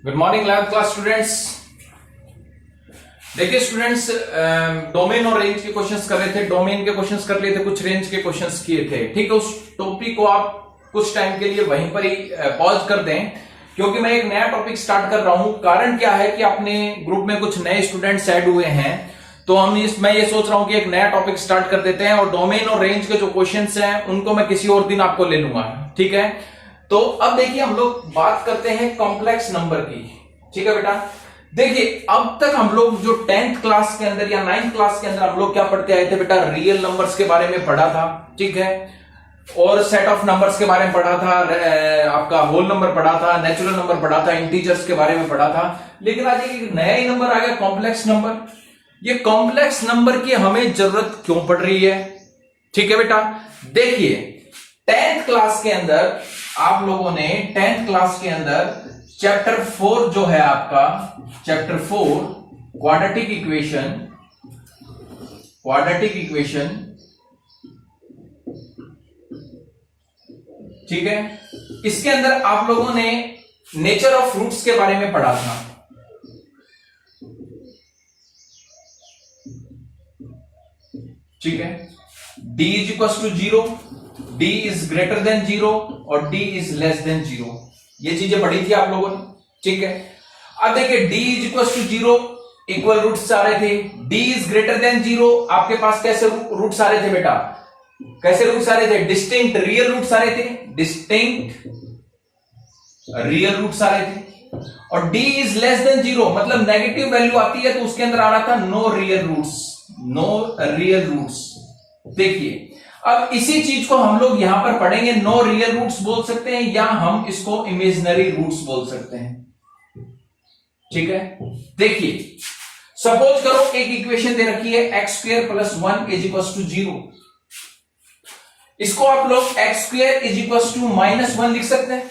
Good morning 11th class students. देखिए students, domain और range के क्वेश्चंस कर रहे थे। डोमेन के क्वेश्चंस कर लिए थे, कुछ रेंज के क्वेश्चंस किए थे। ठीक है, उस टॉपिक को आप कुछ टाइम के लिए वहीं पर ही पॉज कर दें, क्योंकि मैं एक नया टॉपिक स्टार्ट कर रहा हूं। कारण क्या है कि अपने ग्रुप में कुछ नए स्टूडेंट्स ऐड हुए हैं, तो मैं ये सोच रहा हूं कि एक नया टॉपिक स्टार्ट कर देते हैं और डोमेन और रेंज के जो क्वेश्चंस हैं उनको मैं किसी और दिन आपको ले लूंगा। ठीक है, तो अब देखिए हम लोग बात करते हैं कॉम्प्लेक्स नंबर की। ठीक है बेटा, देखिए अब तक हम लोग जो 10th क्लास के अंदर या 9th क्लास के अंदर हम लोग क्या पढ़ते आए थे बेटा, रियल नंबर्स के बारे में पढ़ा था। ठीक है, और सेट ऑफ नंबर्स के बारे में पढ़ा था, आपका होल नंबर पढ़ा था, नेचुरल नंबर पढ़ा था, इंटीजर्स के बारे में पढ़ा था। लेकिन आज एक नया ही नंबर आ गया, कॉम्प्लेक्स नंबर। ये कॉम्प्लेक्स नंबर की हमें जरूरत क्यों पड़ रही है? ठीक है बेटा, देखिए 10th क्लास के अंदर आप लोगों ने 10th क्लास के अंदर चैप्टर 4 जो है आपका, चैप्टर 4 क्वाड्रेटिक इक्वेशन, ठीक है, इसके अंदर आप लोगों ने नेचर ऑफ फ्रूट्स के बारे में पढ़ा था। ठीक है, d is equal to 0, d is greater than 0 और d इज लेस देन 0। ये चीजें पढ़ी थी आप लोगों ने। ठीक है, अब देखिए d is equal to 0 equal roots आ रहे थे, d इज ग्रेटर देन 0 आपके पास कैसे रूट्स आ रहे थे बेटा? कैसे रूट्स आ रहे थे? डिस्टिंक्ट रियल रूट्स आ रहे थे, डिस्टिंक्ट रियल रूट्स आ रहे थे। और d इज लेस देन 0 मतलब नेगेटिव वैल्यू आती है, तो उसके अंदर आ रहा था no real roots, no real roots. देखिए अब इसी चीज को हम लोग यहां पर पढ़ेंगे, नो रियल रूट्स बोल सकते हैं या हम इसको इमेजिनरी रूट्स बोल सकते हैं। ठीक है, देखिए सपोज करो एक इक्वेशन दे रखी है x square plus 1 is equal to 0। इसको आप लोग x square is equal to -1 लिख सकते हैं।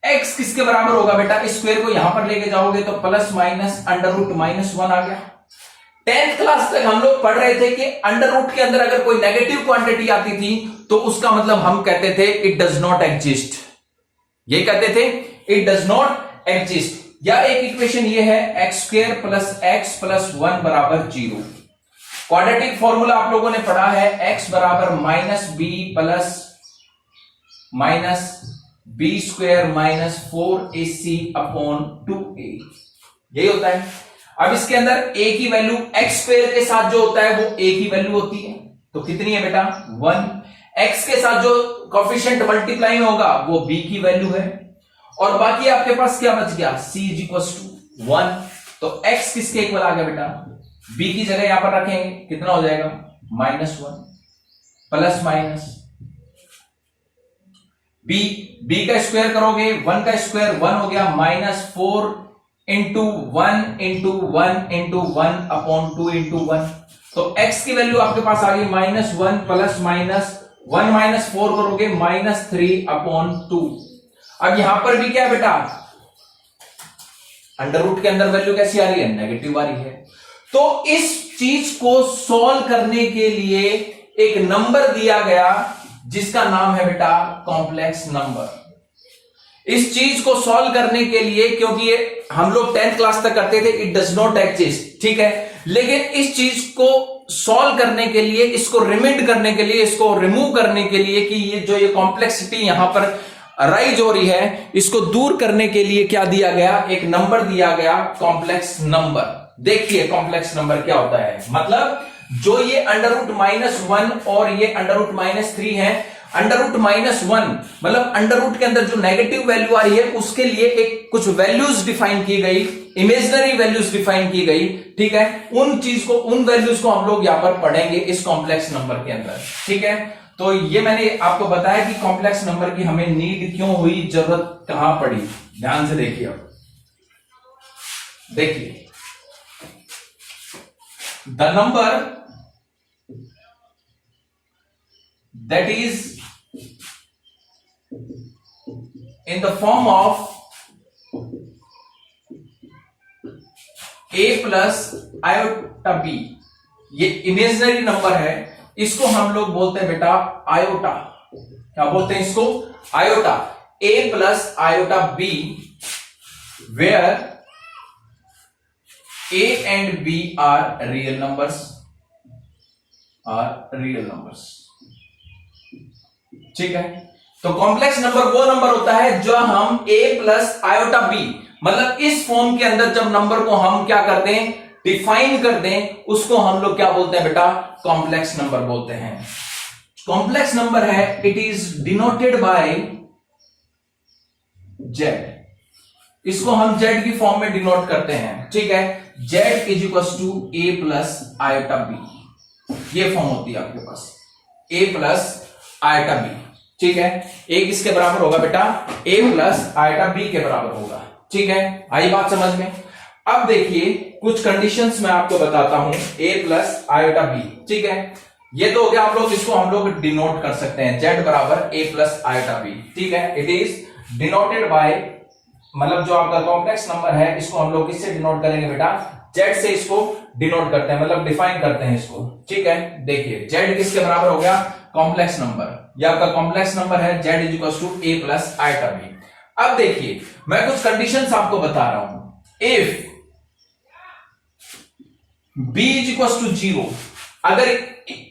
एक्स किसके बराबर होगा बेटा? इस स्क्वायर को यहां पर लेके जाओगे तो प्लस माइनस अंडर रूट -1 आ गया। 10th क्लास तक हम लोग पढ़ रहे थे कि अंडर रूट के अंदर अगर कोई नेगेटिव क्वांटिटी आती थी तो उसका मतलब हम कहते थे इट डज नॉट एग्जिस्ट। ये कहते थे इट डज नॉट एग्जिस्ट। या एक इक्वेशन ये है x square plus x plus 1 बराबर 0। क्वाड्रेटिक फॉर्मूला आप लोगों ने पढ़ा है, एक्स बराबर minus b plus minus b square minus 4ac upon 2a। यही होता है। अब इसके अंदर a की वैल्यू x स्क्वायर के साथ जो होता है वो a की वैल्यू होती है, तो कितनी है बेटा? 1। x के साथ जो कोएफिशिएंट मल्टीप्लाई में होगा वो b की वैल्यू है, और बाकी आपके पास क्या बच गया? c is equal to 1। तो x किसके इक्वल आ गया बेटा? b की जगह यहां पर रखेंगे, कितना हो जाएगा? -1 प्लस माइनस b का स्क्वायर करोगे 1 का स्क्वायर 1 हो गया, -4 into 1 into 1 into 1 upon 2 into 1। तो x की वैल्यू आपके पास आ गई -1 प्लस माइनस 1 माइनस 4 करोगे -3 अपॉन 2। अब यहां पर भी क्या है बेटा? अंडर रूट के अंदर वैल्यू कैसी आ रही है? नेगेटिव आ रही है। तो इस चीज को सॉल्व करने के लिए एक नंबर दिया गया जिसका नाम है बेटा कॉम्प्लेक्स नंबर। इस चीज को सॉल्व करने के लिए, क्योंकि ये हम लोग 10th क्लास तक करते थे इट डज नॉट एग्जिस्ट, ठीक है, लेकिन इस चीज को सॉल्व करने के लिए, इसको रिमूव करने के लिए, इसको रिमूव करने के लिए कि ये कॉम्प्लेक्सिटी यहां पर राइज हो रही है, इसको दूर करने के लिए क्या दिया गया? एक नंबर दिया गया कॉम्प्लेक्स नंबर। देखिए कॉम्प्लेक्स नंबर क्या होता है, मतलब जो ये अंडर रूट -1 और ये अंडर रूट -3 है, अंडर रूट -1 मतलब अंडर रूट के अंदर जो नेगेटिव वैल्यू आ रही है उसके लिए एक कुछ वैल्यूज डिफाइन की गई, इमेजिनरी वैल्यूज डिफाइन की गई। ठीक है, उन वैल्यूज को हम लोग यहां पर पढ़ेंगे इस कॉम्प्लेक्स नंबर के अंदर। ठीक है, तो ये मैंने आपको बताया कि कॉम्प्लेक्स नंबर की हमें नीड क्यों हुई, जरूरत कहां पड़ी। ध्यान से देखिए, अब देखिए the number that is in the form of a plus iota b, ये इमेजिनरी नंबर है, इसको हम लोग बोलते हैं बेटा आयोटा। क्या बोलते हैं इसको? Iota. a plus iota b where a and b are real numbers, ठीक है। तो कॉम्प्लेक्स नंबर वो नंबर होता है जो हम a प्लस आयोटा b, मतलब इस फॉर्म के अंदर जब नंबर को हम क्या करते हैं, डिफाइन कर दें, उसको हम लोग क्या बोलते हैं बेटा, कॉम्प्लेक्स नंबर बोलते हैं। कॉम्प्लेक्स नंबर है, it is denoted by z, इसको हम z की फॉर्म में डिनोट करते हैं, ठीक है। z is equal to a plus iota b, ये फॉर्म होती है आपके पास, a प्लस आयोटा b, ठीक है। a किसके बराबर होगा बेटा, a प्लस आयोटा b के बराबर होगा, ठीक है। आई बात समझ में। अब देखिए कुछ कंडीशंस मैं आपको बताता हूं, a प्लस आयोटा b, ठीक है। ये तो हो गया, आप लोग इसको हम लोग डिनोट कर सकते हैं, z बराबर a प्लस आयोटा b, ठीक है। इट इज डिनोटेड बाय, मतलब जो आपका कॉम्प्लेक्स नंबर है इसको हम लोग किससे डिनोट करेंगे बेटा, z से इसको डिनोट करते हैं, मतलब डिफाइन करते हैं इसको, ठीक है। देखिए z किसके बराबर हो गया, कॉम्प्लेक्स नंबर, ये आपका कॉम्प्लेक्स नंबर है, z is equal to a plus iota b। अब देखिए मैं कुछ कंडीशंस आपको बता रहा हूं, if b is equal to 0, अगर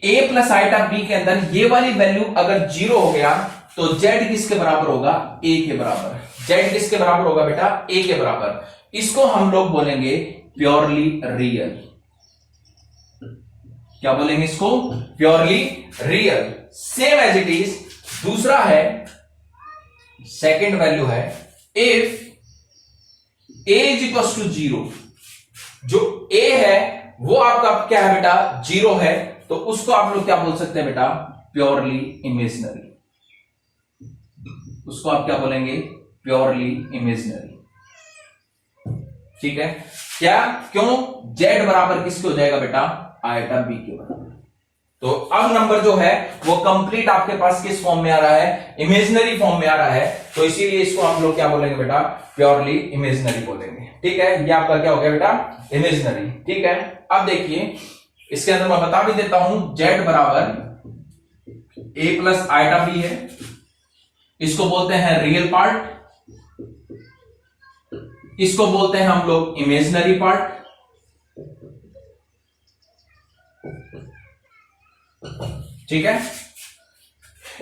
a प्लस आयोटा b के अंदर ये वाली वैल्यू अगर 0 हो गया तो z किसके बराबर होगा, a के बराबर। z किसके बराबर होगा बेटा, a के बराबर। इसको हम लोग बोलेंगे प्योरली रियल, क्या बोलेंगे इसको, purely real. Same as it is दूसरा है, सेकेंड वैल्यू है, if a is equal to 0, जो a है वो आपका क्या है बेटा, 0 है, तो उसको आप लोग क्या बोल सकते हैं बेटा, प्योरली इमेजिनरी, उसको आप क्या बोलेंगे, प्योरली इमेजिनरी, ठीक है। क्या, क्यों, z बराबर किसके हो जाएगा बेटा, आयोटा b के बराबर। तो अब नंबर जो है वो कंप्लीट आपके पास किस फॉर्म में आ रहा है, इमेजिनरी फॉर्म में आ रहा है, तो इसीलिए इसको हम लोग क्या बोलेंगे बेटा, प्योरली इमेजिनरी बोलेंगे, ठीक है। ये आपका क्या हो गया बेटा, इमेजिनरी, ठीक है। अब देखिए इसके अंदर मैं बता भी देता हूं, z बराबर a प्लस आयोटा b है, इसको बोलते हैं रियल पार्ट, इसको बोलते हैं हम लोग इमेजिनरी पार्ट, ठीक है।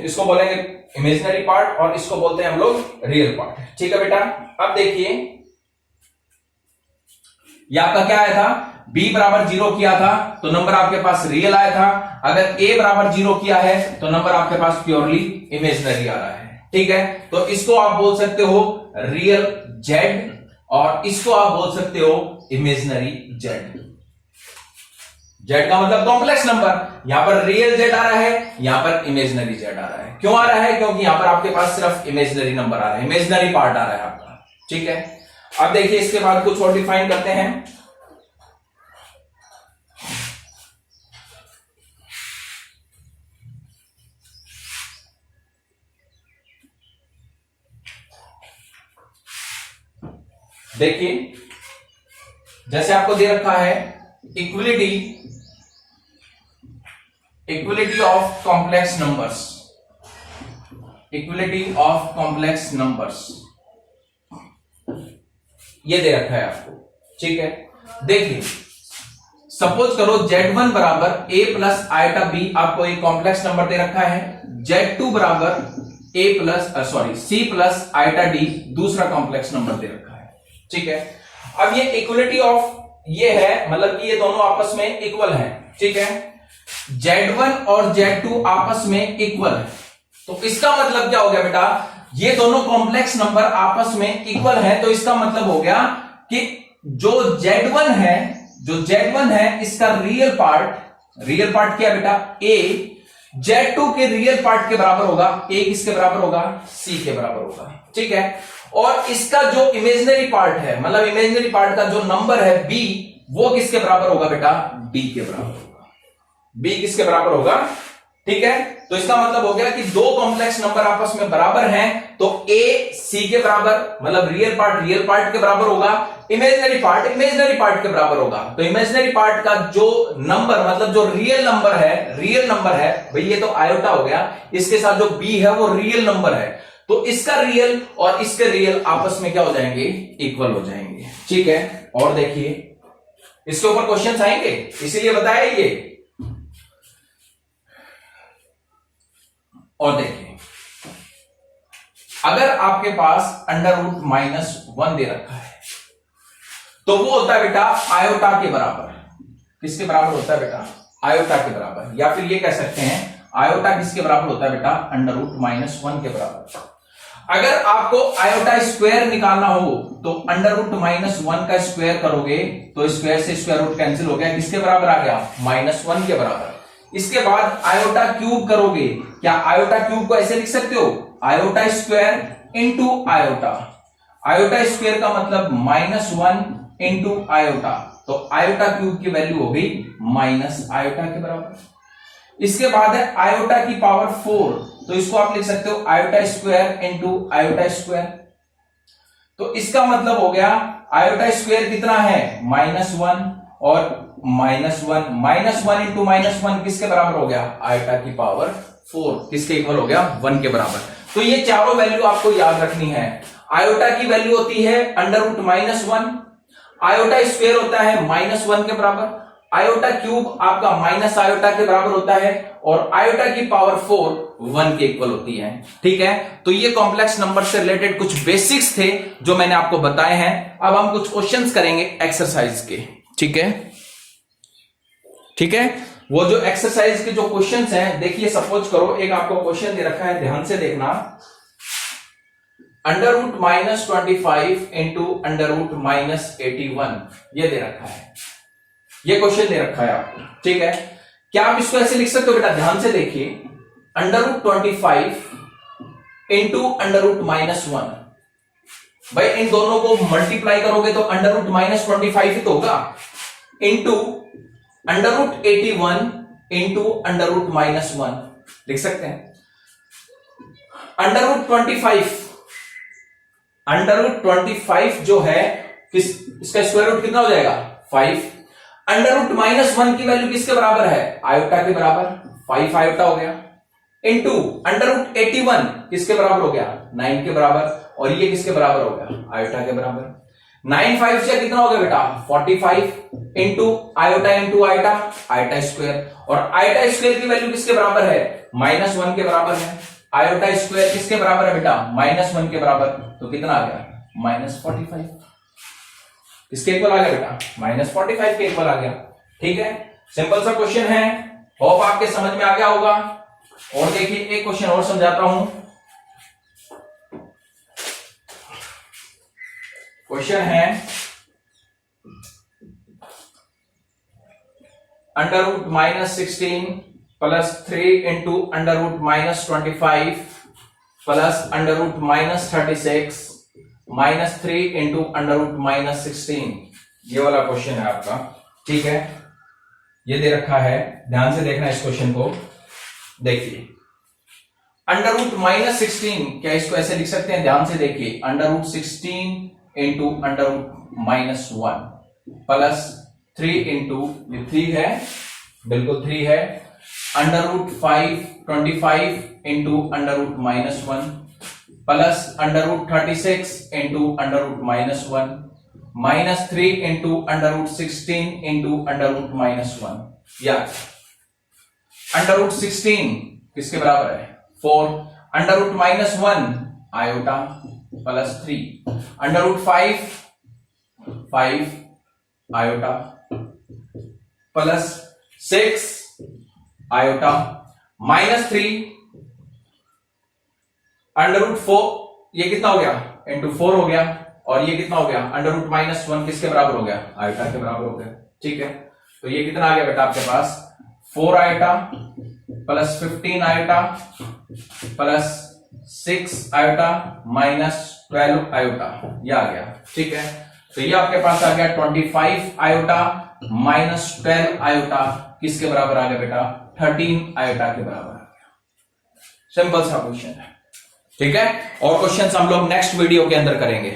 इसको बोलेंगे इमेजिनरी पार्ट और इसको बोलते हैं हम लोग रियल पार्ट, ठीक है बेटा। अब देखिए ये आपका क्या आया था, b बराबर 0 किया था तो नंबर आपके पास रियल आया था, अगर a बराबर 0 किया है तो नंबर आपके पास प्योरली इमेजिनरी आ रहा है, ठीक है। तो इसको आप बोल सकते हो रियल z और इसको आप बोल सकते हो इमेजिनरी z। z का मतलब कॉम्प्लेक्स नंबर, यहां पर रियल z आ रहा है, यहां पर इमेजिनरी z आ रहा है। क्यों आ रहा है, क्योंकि यहां पर आपके पास सिर्फ इमेजिनरी नंबर आ रहा है, इमेजिनरी पार्ट आ रहा है आपका, ठीक है। अब देखिए इसके बाद कुछ और डिफाइन करते हैं, देखिए जैसे आपको दे रखा है equality of complex numbers, equality of complex numbers ये दे रखा है आपको, ठीक है। देखिए सपोज करो z1 बराबर a प्लस आयोटा b, आपको एक कॉम्प्लेक्स नंबर दे रखा है, z2 बराबर c प्लस आयोटा d दूसरा कॉम्प्लेक्स नंबर दे रखा है, ठीक है। अब ये इक्वलिटी ऑफ ये है, मतलब कि ये दोनों आपस में इक्वल हैं, ठीक है। z1 और z2 आपस में इक्वल है, तो इसका मतलब क्या हो गया बेटा, ये दोनों कॉम्प्लेक्स नंबर आपस में इक्वल है, तो इसका मतलब हो गया कि जो z1 है इसका रियल पार्ट क्या है बेटा, a, z2 के रियल पार्ट के बराबर होगा, a किसके बराबर होगा, c के बराबर होगा, ठीक है। और इसका जो इमेजिनरी पार्ट है, मतलब इमेजिनरी पार्ट का जो नंबर है b, वो किसके बराबर होगा बेटा, d के बराबर होगा, b किसके बराबर होगा, ठीक है। तो इसका मतलब हो गया कि दो कॉम्प्लेक्स नंबर आपस में बराबर हैं, तो a c के बराबर, मतलब रियल पार्ट के बराबर होगा, इमेजिनरी पार्ट के बराबर होगा। तो इमेजिनरी पार्ट का जो नंबर, मतलब जो रियल नंबर है भाई, ये तो आयोटा हो गया, इसके साथ जो b है वो रियल नंबर है, तो इसका रियल और इसके रियल आपस में क्या हो जाएंगे, इक्वल हो जाएंगे। ठीक है, और देखिए इसके ऊपर क्वेश्चंस आएंगे, इसीलिए बताया ये। और देखिए अगर आपके पास √-1 दे रखा है तो वो होता है बेटा आयोटा के बराबर। किसके बराबर होता है बेटा, आयोटा के बराबर, या फिर ये कह सकते हैं आयोटा किसके बराबर होता है बेटा, √-1 के बराबर। अगर आपको आयोटा स्क्वायर निकालना हो तो √-1 का स्क्वायर करोगे तो स्क्वायर से स्क्वायर रूट कैंसिल हो गया, किसके बराबर आ गया, -1 के बराबर। इसके बाद आयोटा क्यूब करोगे, क्या आयोटा क्यूब को ऐसे लिख सकते हो, iota square into iota. Iota square का मतलब -1 इंटू आयोटा, तो आयोटा क्यूब की वैल्यू हो गई माइनस आयोटा के बराबर। इसके बाद है आयोटा की पावर 4, तो इसको आप लिख सकते हो iota square into iota square. तो इसका मतलब हो गया आयोटा स्क्वायर कितना है, -1 और -1 इंटू -1 किसके बराबर हो गया, आयोटा की पावर 4, किसके इक्वल हो गया, 1 के बराबर। तो ये चारों वैल्यू आपको याद रखनी है। आयोटा की वैल्यू होती है √-1, आयोटा स्क्वायर होता है -1 के बराबर, आयोटा क्यूब आपका माइनस आयोटा के बराबर होता है, और आयोटा की पावर 4 1 के इक्वल होती है। ठीक है, तो ये कॉम्प्लेक्स नंबर से रिलेटेड कुछ बेसिक्स थे जो मैंने आपको बताए हैं। अब हम कुछ क्वेश्चंस करेंगे एक्सरसाइज के। ठीक है, ठीक है, वो जो एक्सरसाइज के जो क्वेश्चंस हैं, देखिए सपोज करो एक आपको क्वेश्चन दे रखा है, ध्यान से देखना, √-25 इंटू √-81 ये दे रखा है, ये क्वेश्चन दे रखा है आपको। ठीक है, क्या आप इसको ऐसे लिख सकते हो बेटा, ध्यान से देखिए, √25 इंटू √-1, भाई इन दोनों को मल्टीप्लाई करोगे तो √-25 ही तो होगा, इंटू √81 इंटू √-1 लिख सकते हैं। √25 जो है इसका स्क्वायर रूट कितना हो जाएगा, 5। √-1 की वैल्यू किसके बराबर है, आयोटा के बराबर, 5 आयोटा हो गया, इंटू √81 किसके बराबर हो गया, 9 के बराबर, और ये किसके बराबर हो गया, आयोटा के बराबर। 9 5 से कितना हो गया बेटा, 45 इंटू आयोटा आयोटा स्क्वायर, और आयोटा स्क्वायर की वैल्यू किसके बराबर है, -1 के बराबर है। आयोटा स्क्वायर किसके बराबर है बेटा, -1 के बराबर, तो कितना आ गया, -45। किसके इक्वल आ गया बेटा, -45 के इक्वल आ गया। ठीक है, सिंपल सा क्वेश्चन है, होप आपके समझ में आ गया होगा। और देखिए एक क्वेश्चन और समझाता हूं। क्वेश्चन है √-16 प्लस 3 इंटू √-25 प्लस √-36 -3 इंटू √-16, ये वाला क्वेश्चन है आपका। ठीक है, ये दे रखा है, ध्यान से देखना इस क्वेश्चन को। देखिए √-16, क्या इसको ऐसे लिख सकते हैं, ध्यान से देखिए, √16 इंटू √-1 प्लस 3 इंटू 3 है, बिल्कुल 3 है, √5 into √-1 plus √36 into √-1 -3 into √16 into √-1, या √16 किसके बराबर है, 4, √-1 iota plus 3, √5 iota plus 6 iota -3 √4, ये कितना हो गया, इंटू 4 हो गया, और ये कितना हो गया, √-1 किसके बराबर हो गया, आयोटा के बराबर हो गया। ठीक है, तो ये कितना आ गया बेटा आपके पास, 4 iota plus 15 iota plus 6 iota -12 iota, ये आ गया। ठीक है, तो ये आपके पास आ गया 25 आयोटा -12 आयोटा किसके बराबर आ गया बेटा, 13 आयोटा के बराबर आ गया। सिंपल सा क्वेश्चन है। ठीक है, और क्वेश्चंस हम लोग नेक्स्ट वीडियो के अंदर करेंगे।